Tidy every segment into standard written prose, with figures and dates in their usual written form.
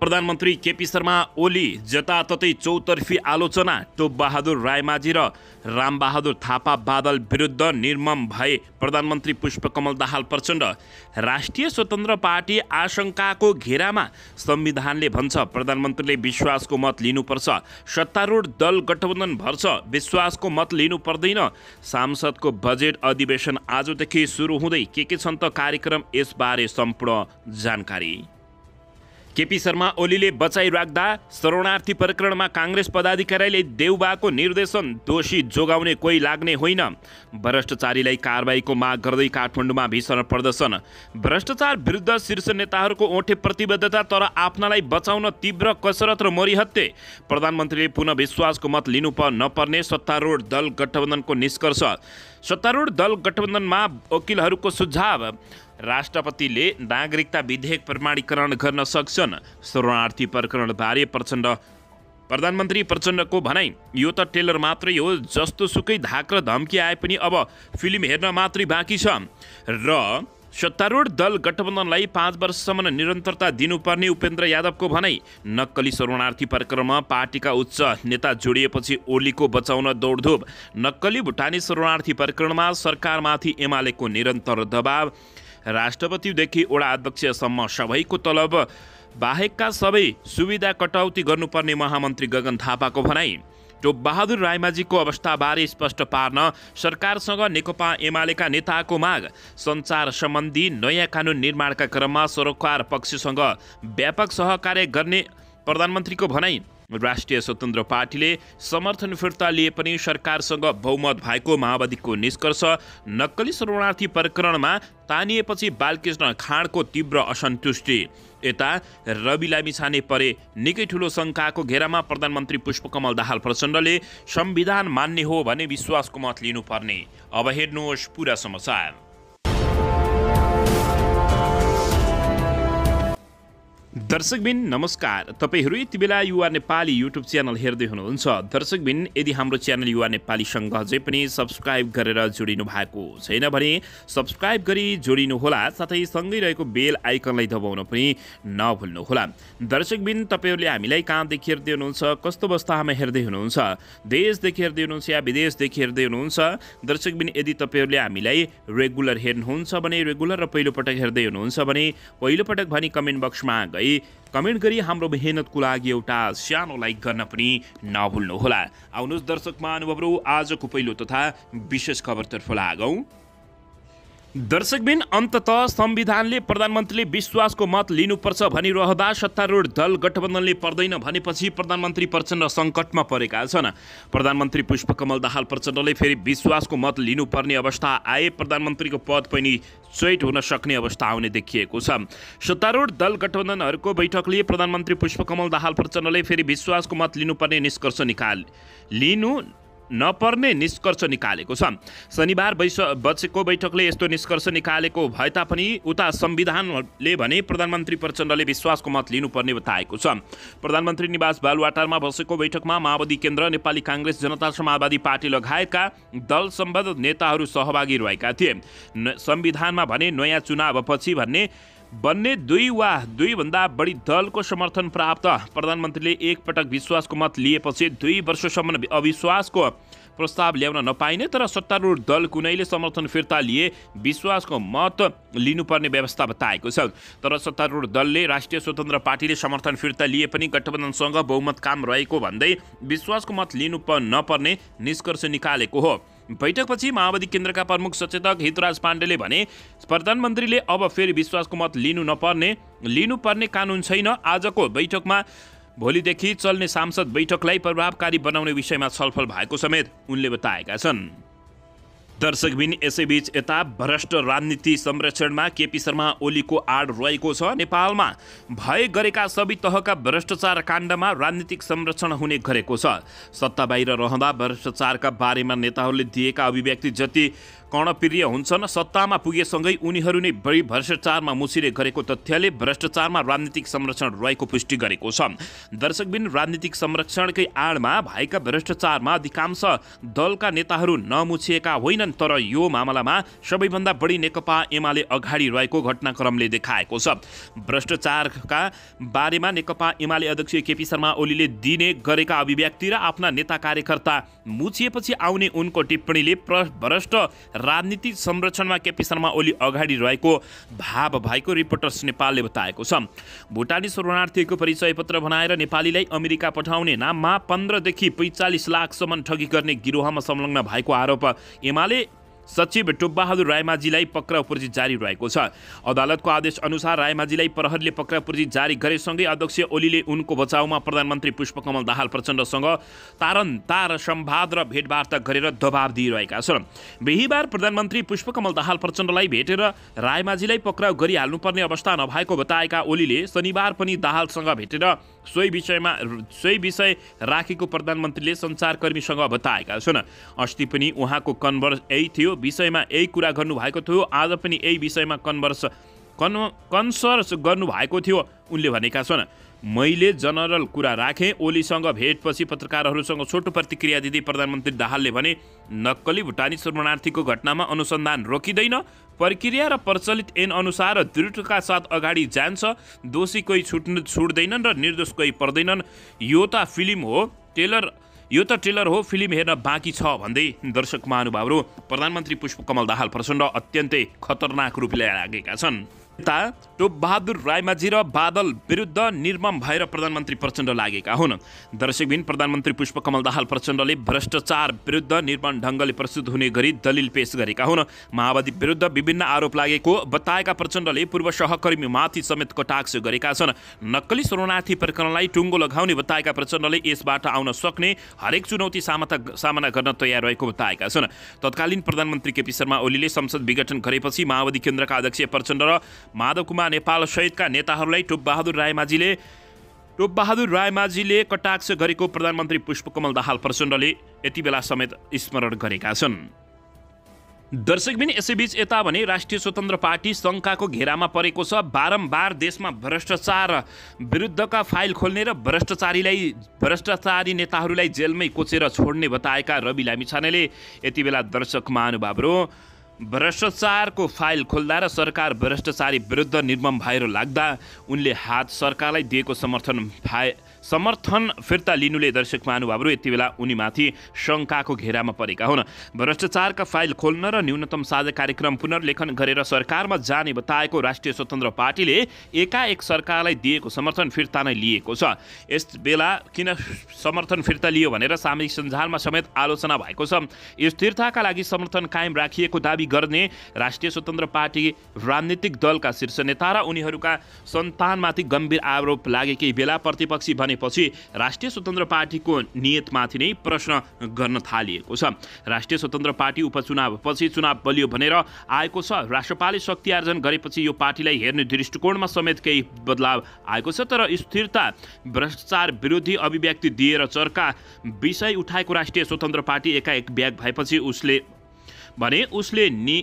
प्रधानमन्त्री केपी शर्मा ओली जताततै चौतर्फी आलोचना। टोपबहादुर रायमाझी र रामबहादुर थापा बादल विरुद्ध निर्मम भए प्रधानमन्त्री पुष्पकमल दाहाल प्रचण्ड। राष्ट्रिय स्वतन्त्र पार्टी आशंकाको घेरामा। संविधानले भन्छ प्रधानमन्त्रीले विश्वासको मत लिनुपर्छ। सत्तारूढ दल गठबन्धन भर्छ, विश्वासको मत लिनु पर्दैन। सांसदको बजेट अधिवेशन आजदेखि सुरु हुँदै के छन् त कार्यक्रम, यसबारे सम्पूर्ण जानकारी। केपी शर्मा ओलीले बचाइ राख्दा शरणार्थी प्रकरणमा काङ्ग्रेस पदाधिकारीले देउबाको निर्देशन, दोषी जोगाउने कोही लाग्ने होइन। भ्रष्टाचारीलाई कारबाहीको माग गर्दै काठमाडौँमा भीषण प्रदर्शन। भ्रष्टाचार विरुद्ध शीर्ष नेताहरूको ओठे प्रतिबद्धता, तर आफ्नालाई बचाउन तीव्र कसरत र मरिहत्ते। प्रधानमन्त्रीले पुनः विश्वासको मत लिनु नपर्ने सत्तारूढ दल गठबन्धनको निष्कर्ष। सत्तारूढ दल गठबन्धनमा वकिलहरूको सुझाव। राष्ट्रपतिले नागरिकता विधेयक प्रमाणीकरण गर्न सक्छन्। शरणार्थी प्रकरणबारे प्रधानमन्त्री प्रचण्डको भनाइ, यो त टेलर मात्रै हो, जस्तो सुकै धाक र धम्की आए पनि अब फिल्म हेर्न मात्रै बाँकी छ। र सत्तारूढ दल गठबन्धनलाई 5 वर्षसम्म निरन्तरता दिनुपर्ने उपेन्द्र यादवको भनाइ। नक्कली शरणार्थी प्रकरणमा पार्टीका उच्च नेता जोडिएपछि ओलीको बचाउन दौडधुप। नक्कली भुटानी शरणार्थी प्रकरणमा सरकारमाथि एमालेको निरन्तर दबाव। राष्ट्रपतिदेखि वडा अध्यक्षसम्म सबैको तलब बाहेकका सबै सुविधा कटौती गर्नुपर्ने महामन्त्री गगन थापाको भनाइ। टोपबहादुर रायमाझीको अवस्थाबारे स्पष्ट पार्न सरकारसँग नेकपा एमालेका नेताको माग। सञ्चार सम्बन्धी नयाँ कानुन निर्माणका क्रममा सरोकार पक्षसँग व्यापक सहकार्य गर्ने प्रधानमन्त्रीको भनाइ। राष्ट्रिय स्वतन्त्र पार्टीले समर्थन फिर्ता लिए पनि सरकारसँग बहुमत भएको माओवादीको निष्कर्ष। नक्कली शरणार्थी प्रकरणमा तानिएपछि बालकृष्ण खाँडको तीव्र असन्तुष्टि। यता रवि लामिछाने परे निकै ठुलो शङ्काको घेरामा प्रधानमन्त्री पुष्पकमल दाहाल प्रचण्डले संविधान मान्ने हो भने विश्वासको मत लिनुपर्ने। अब हेर्नुहोस् पुरा समाचार। दर्शकबिन नमस्कार, तपाईहरू यति बेला युवा नेपाली युट्युब च्यानल हेर्दै हुनुहुन्छ। दर्शकबिन, यदि हाम्रो च्यानल युवा नेपालीसँग अझै पनि सब्सक्राइब गरेर जोडिनु भएको छैन भने सब्सक्राइब गरी जोडिनुहोला, साथै सँगै रहेको बेल आइकनलाई दबाउन पनि नभुल्नुहोला। दर्शकबिन, तपाईहरूले हामीलाई कहाँदेखि हेर्दै हुनुहुन्छ, कस्तो अवस्थामा हेर्दै हुनुहुन्छ, देशदेखि हेर्दै हुनुहुन्छ या विदेशदेखि हेर्दै हुनुहुन्छ। दर्शकबिन, यदि तपाईहरूले हामीलाई रेगुलर हेर्नुहुन्छ भने रेगुलर र पहिलोपटक हेर्दै हुनुहुन्छ भने पहिलोपटक भनी कमेन्ट बक्समा गई कमेन्ट गरी हाम्रो मेहनतको लागि एउटा सानो लाइक गर्न पनि नभुल्नुहोला। आउनुहोस् दर्शक महानुभावहरू, आजको पहिलो तथा विशेष खबरतर्फ लागौँ। दर्शकबिन, अन्ततः संविधानले प्रधानमन्त्रीले विश्वासको मत लिनुपर्छ भनिरहँदा सत्तारूढ दल गठबन्धनले पर्दैन भनेपछि प्रधानमन्त्री प्रचण्ड सङ्कटमा परेका छन्। प्रधानमन्त्री पुष्पकमल दाहाल प्रचण्डले फेरि विश्वासको मत लिनुपर्ने अवस्था आए प्रधानमन्त्रीको पद पनि चैट हुन सक्ने अवस्था आउने देखिएको छ। सत्तारूढ दल गठबन्धनहरूको बैठकले प्रधानमन्त्री पुष्पकमल दाहाल प्रचण्डले फेरि विश्वासको मत लिनुपर्ने नपर्ने निष्कर्ष निकालेको छ। शनिबार बसेको बैठकले यस्तो निष्कर्ष निकालेको भए तापनि उता संविधानले भने प्रधानमन्त्री प्रचण्डले विश्वासको मत लिनुपर्ने बताएको छ। प्रधानमन्त्री निवास बालुवाटारमा बसेको बैठकमा माओवादी केन्द्र, नेपाली काङ्ग्रेस, जनता समाजवादी पार्टी लगायतका दल सम्बद्ध नेताहरू सहभागी रहेका थिए। संविधानमा भने नयाँ चुनावपछि बन्ने 2 वा 2 भन्दा बढी दलको समर्थन प्राप्त। प्रधानमन्त्रीले एकपटक विश्वासको मत लिएपछि 2 वर्षसम्म अविश्वासको प्रस्ताव ल्याउन नपाइने, तर सत्तारूढ दल कुनैले समर्थन फिर्ता लिए विश्वासको मत लिनुपर्ने व्यवस्था बताएको छ। तर सत्तारूढ दलले राष्ट्रिय स्वतन्त्र पार्टीले समर्थन फिर्ता लिए पनि गठबन्धनसँग बहुमत काम रहेको भन्दै विश्वासको मत लिनु नपर्ने निष्कर्ष निकालेको हो। बैठकपछि माओवादी केन्द्रका प्रमुख सचेतक हितराज पाण्डेले भने प्रधानमन्त्रीले अब फेरि विश्वासको मत लिनुपर्ने कानुन छैन। आजको बैठकमा भोलिदेखि चल्ने सांसद बैठकलाई प्रभावकारी बनाउने विषयमा छलफल भएको समेत उनले बताएका छन्। दर्शकबिन, यसैबीच यता भ्रष्ट राजनीति संरक्षणमा केपी शर्मा ओलीको आड रहेको छ। नेपालमा भए गरेका सबै तहका भ्रष्टाचार काण्डमा राजनीतिक संरक्षण हुने गरेको छ। सत्ता बाहिर रहँदा भ्रष्टाचारका बारेमा नेताहरूले दिएका अभिव्यक्ति जति कर्णप्रिय हुन्छन्, सत्तामा पुगेसँगै उनीहरू नै बढी भ्रष्टाचारमा मुसिरे गरेको तथ्यले भ्रष्टाचारमा राजनीतिक संरक्षण रहेको पुष्टि गरेको छ। दर्शकबिन, राजनीतिक संरक्षणकै आडमा भएका भ्रष्टाचारमा अधिकांश दलका नेताहरू नमुछिएका होइन सकेनन्, तर यो मामलामा सबैभन्दा बढी नेकपा एमाले अगाडि रहेको घटनाक्रमले देखाएको छ। भ्रष्टाचारका बारेमा नेकपा एमाले अध्यक्ष केपी शर्मा ओलीले दिने गरेका अभिव्यक्ति र आफ्ना नेता कार्यकर्ता मुछिएपछि आउने उनको टिप्पणीले भ्रष्ट राजनीतिक संरक्षणमा केपी शर्मा ओली अगाडि रहेको भाव भएको रिपोर्टर्स नेपालले बताएको छ। भुटानी शरणार्थीको परिचय पत्र बनाएर नेपालीलाई अमेरिका पठाउने नाममा 15 देखि 45 लाखसम्म ठगी गर्ने गिरोहमा संलग्न भएको आरोप एमाले सचिव टोपबहादुर रायमाझीलाई पक्राउ पूर्जी जारी रहेको छ। अदालतको आदेश अनुसार रायमाझीलाई प्रहरीले पक्राउ पूर्जी जारी गरेसँगै अध्यक्ष ओलीले उनको बचाउमा प्रधानमन्त्री पुष्पकमल दाहाल प्रचण्डसँग तारन्तार संवाद र भेटवार्ता गरेर दबाब दिइरहेका छन्। बिहीबार प्रधानमन्त्री पुष्पकमल दाहाल प्रचण्डलाई भेटेर रायमाझीलाई पक्राउ गरिहाल्नुपर्ने अवस्था नभएको बताएका ओलीले शनिबार पनि दाहालसँग भेटेर सोही विषय राखेको प्रधानमन्त्रीले सञ्चारकर्मीसँग बताएका छन्। अस्ति पनि उहाँको कन्भर्स यही थियो, विषयमा यही कुरा गर्नुभएको थियो, आज पनि यही विषयमा कन्सर्स गर्नुभएको थियो उनले भनेका छन्। मैले जनरल कुरा राखेँ। ओलीसँग भेटपछि पत्रकारहरूसँग छोटो प्रतिक्रिया दिँदै प्रधानमन्त्री दाहालले भने, नक्कली भुटानी शरणार्थीको घटनामा अनुसन्धान रोकिँदैन, प्रक्रिया र प्रचलित ऐन अनुसार दृढताका साथ अगाडि जान्छ। दोषी कोही छुट्दैनन् र निर्दोष कोही पर्दैनन्। यो त ट्रेलर हो, फिल्म हेर्न बाँकी छ भन्दै दर्शक महानुभावहरू प्रधानमन्त्री पुष्पकमल दाहाल प्रचण्ड अत्यन्तै खतरनाक रूपले लागेका छन्। टोपबहादुर रायमाझी र बादल विरुद्ध निर्मम भएर प्रधानमन्त्री प्रचण्ड लागेका हुन्। दर्शकबिन प्रधानमन्त्री पुष्पकमल दाहाल प्रचण्डले भ्रष्टाचार विरुद्ध निर्मम ढङ्गले प्रस्तुत हुने गरी दलिल पेश गरेका हुन्। माओवादी विरुद्ध विभिन्न आरोप लागेको बताएका प्रचण्डले पूर्व सहकर्मीमाथि समेत कटाक्ष गरेका छन्। नक्कली शरणार्थी प्रकरणलाई टुङ्गो लगाउने बताएका प्रचण्डले यसबाट आउन सक्ने हरेक चुनौती सामना गर्न तयार रहेको बताएका छन्। तत्कालीन प्रधानमन्त्री केपी शर्मा ओलीले संसद विघटन गरेपछि माओवादी केन्द्रका अध्यक्ष प्रचण्ड र माधव कुमार नेपाल सहितका नेताहरूलाई टोपबहादुर रायमाझीले कटाक्ष गरेको प्रधानमन्त्री पुष्पकमल दाहाल प्रचण्डले यति बेला समेत स्मरण गरेका छन्। दर्शकबिन यसैबीच यता भने राष्ट्रिय स्वतन्त्र पार्टी शङ्काको घेरामा परेको छ। बारम्बार देशमा भ्रष्टाचार विरुद्धका फाइल खोल्ने र भ्रष्टाचारी नेताहरूलाई जेलमै कोचेर छोड्ने बताएका रवि लामिछानेले यति बेला दर्शक महानुभावहरू भ्रष्टाचारको फाइल खोल्दा र सरकार भ्रष्टाचारी विरुद्ध निर्मम भएर लाग्दा उनले सरकारलाई दिएको समर्थन फिर्ता लिनुले दर्शक महानुभावहरू यति बेला उनीमाथि शङ्काको घेरामा परेका हुन्। भ्रष्टाचारका फाइल खोल्न र न्यूनतम साझा कार्यक्रम पुनर्लेखन गरेर सरकारमा जाने बताएको राष्ट्रिय स्वतन्त्र पार्टीले एकाएक सरकारलाई दिएको समर्थन फिर्ता नै लिएको छ। यस बेला किन समर्थन फिर्ता लियो भनेर सामाजिक सञ्जालमा समेत आलोचना भएको छ। स्थिरताका लागि समर्थन कायम राखिएको दावी गर्ने राष्ट्रिय स्वतन्त्र पार्टी राजनीतिक दलका शीर्ष नेता र उनीहरूका सन्तानमाथि गम्भीर आरोप लागेकै बेला प्रतिपक्षी पछि राष्ट्रिय स्वतन्त्र पार्टीको नियतमाथि नै प्रश्न गर्न थालिएको छ। राष्ट्रिय स्वतन्त्र पार्टी उपचुनावपछि चुनाव बलियो भनेर आएको छ। राष्ट्रपालले शक्ति आर्जन गरेपछि यो पार्टीलाई हेर्ने दृष्टिकोणमा समेत केही बदलाव आएको छ। तर स्थिरता, भ्रष्टाचार विरोधी अभिव्यक्ति दिएर चर्का विषय उठाएको राष्ट्रिय स्वतन्त्र पार्टी एकाएक ब्याग भएपछि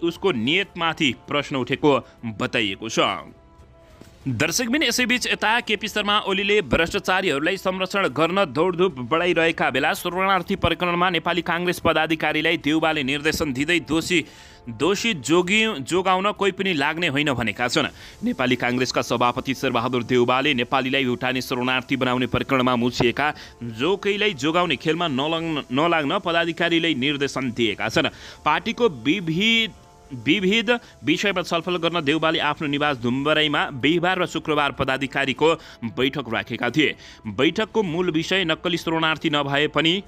उसको नियतमाथि प्रश्न उठेको बताइएको छ। दर्शकबिन यसैबीच यता केपी शर्मा ओलीले भ्रष्टाचारीहरूलाई संरक्षण गर्न दौडधुप बढाइरहेका बेला शरणार्थी प्रकरणमा नेपाली काङ्ग्रेस पदाधिकारीलाई देउबाले निर्देशन दिँदै दोषी जोगाउन कोही पनि लाग्ने होइन भनेका छन्। नेपाली काङ्ग्रेसका सभापति शेरबहादुर देउबाले नेपालीलाई भुटानी शरणार्थी बनाउने प्रकरणमा मुछिएका जोकैलाई जोगाउने खेलमा नलाग्न पदाधिकारीलाई निर्देशन दिएका छन्। पार्टीको विविध विषयमा छलफल गर्न देउबाले आफ्नो निवास धुम्बराईमा बिहिबार र शुक्रबार पदाधिकारीको बैठक राखेका थिए। बैठकको मूल विषय नक्कली शरणार्थी नभए पनि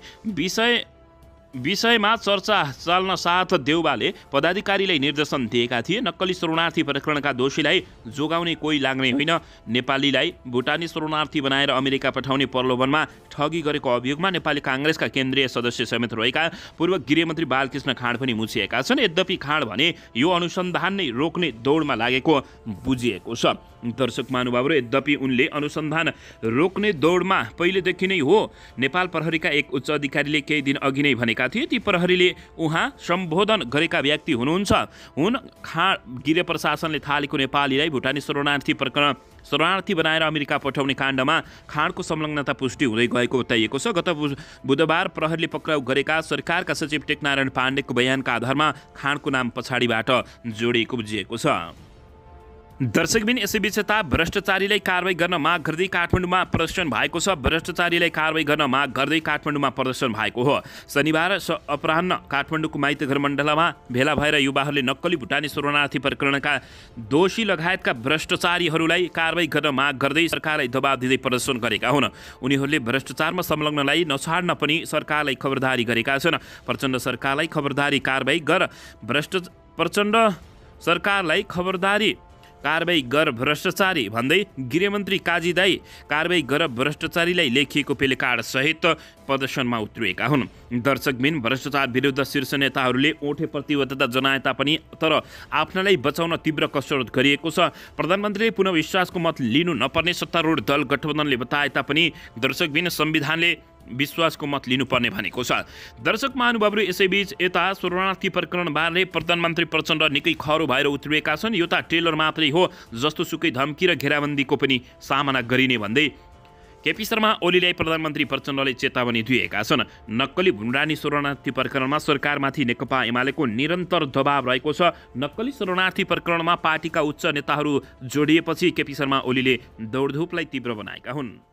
विषयमा चर्चा चल्न साथ देउबाले पदाधिकारीलाई निर्देशन दिएका थिए। नक्कली शरणार्थी प्रकरणका दोषीलाई जोगाउने कोही लाग्ने होइन। नेपालीलाई भुटानी शरणार्थी बनाएर अमेरिका पठाउने प्रलोभनमा ठगी गरेको अभियोगमा नेपाली काङ्ग्रेसका केन्द्रीय सदस्य समेत रहेका पूर्व गृहमन्त्री बालकृष्ण खाँड पनि मुछिएका छन्। यद्यपि खाँड भने यो अनुसन्धान नै रोक्ने दौडमा लागेको बुझिएको छ। दर्शक महानुभावहरू, यद्यपि उनले अनुसन्धान रोक्ने दौडमा पहिलेदेखि नै हो। नेपाल प्रहरीका एक उच्च अधिकारीले केही दिन अघि नै भनेका थिए ती प्रहरीले उहाँ सम्बोधन गरेका व्यक्ति हुनुहुन्छ। गृह प्रशासनले थालेको नेपालीलाई भुटानी शरणार्थी प्रकरण शरणार्थी बनाएर अमेरिका पठाउने काण्डमा खाँडको संलग्नता पुष्टि हुँदै गएको बताइएको छ। गत बुधबार प्रहरीले पक्राउ गरेका सरकारका सचिव टेकनारायण पाण्डेको बयानका आधारमा खाँडको नाम पछाडिबाट जोडिएको बुझिएको छ। दर्शकबिन यसैबीच यता भ्रष्टाचारीलाई कारबाही गर्न माग गर्दै काठमाडौँमा प्रदर्शन भएको छ। भ्रष्टाचारीलाई कारबाही गर्न माग गर्दै काठमाडौँमा प्रदर्शन भएको हो। शनिबार अपराह्न काठमाडौँको माइतीघर मण्डलमा भेला भएर युवाहरूले नक्कली भुटानी शरणार्थी प्रकरणका दोषी लगायतका भ्रष्टाचारीहरूलाई कारबाही गर्न माग गर्दै सरकारलाई दबाब दिँदै प्रदर्शन गरेका हुन्। उनीहरूले भ्रष्टाचारमा संलग्नलाई नछाड्न पनि सरकारलाई खबरदारी गरेका छन्। प्रचण्ड सरकारलाई खबरदारी कारबाही गर कारबाही गर भ्रष्टाचारी भन्दै गृहमन्त्री काजी दाई कारबाही गर भ्रष्टाचारीलाई लेखिएको प्लेकार्ड सहित प्रदर्शनमा उत्रिएका हुन्। दर्शकबिन भ्रष्टाचार विरुद्ध शीर्ष नेताहरूले ओठे प्रतिबद्धता जनाए तापनि तर आफ्नालाई बचाउन तीव्र कसरत गरिएको छ। प्रधानमन्त्रीले पुनः विश्वासको मत लिनु नपर्ने सत्तारूढ दल गठबन्धनले बताए तापनि दर्शकबिन संविधानले विश्वासको मत लिनुपर्ने भनेको छ। दर्शक महानुभावहरू यसैबीच यता शरणार्थी प्रकरणबारे प्रधानमन्त्री प्रचण्ड निकै खरो भएर उत्रिएका छन्। यो त ट्रेलर मात्रै हो, जस्तो सुकै धम्की र घेराबन्दीको पनि सामना गरिने भन्दै केपी शर्मा ओलीलाई प्रधानमन्त्री प्रचण्डले चेतावनी दिएका छन्। नक्कली भुटानी शरणार्थी प्रकरणमा सरकारमाथि नेकपा एमालेको निरन्तर दबाव रहेको छ। नक्कली शरणार्थी प्रकरणमा पार्टीका उच्च नेताहरू जोडिएपछि केपी शर्मा ओलीले दौडधुपलाई तीव्र बनाएका हुन्।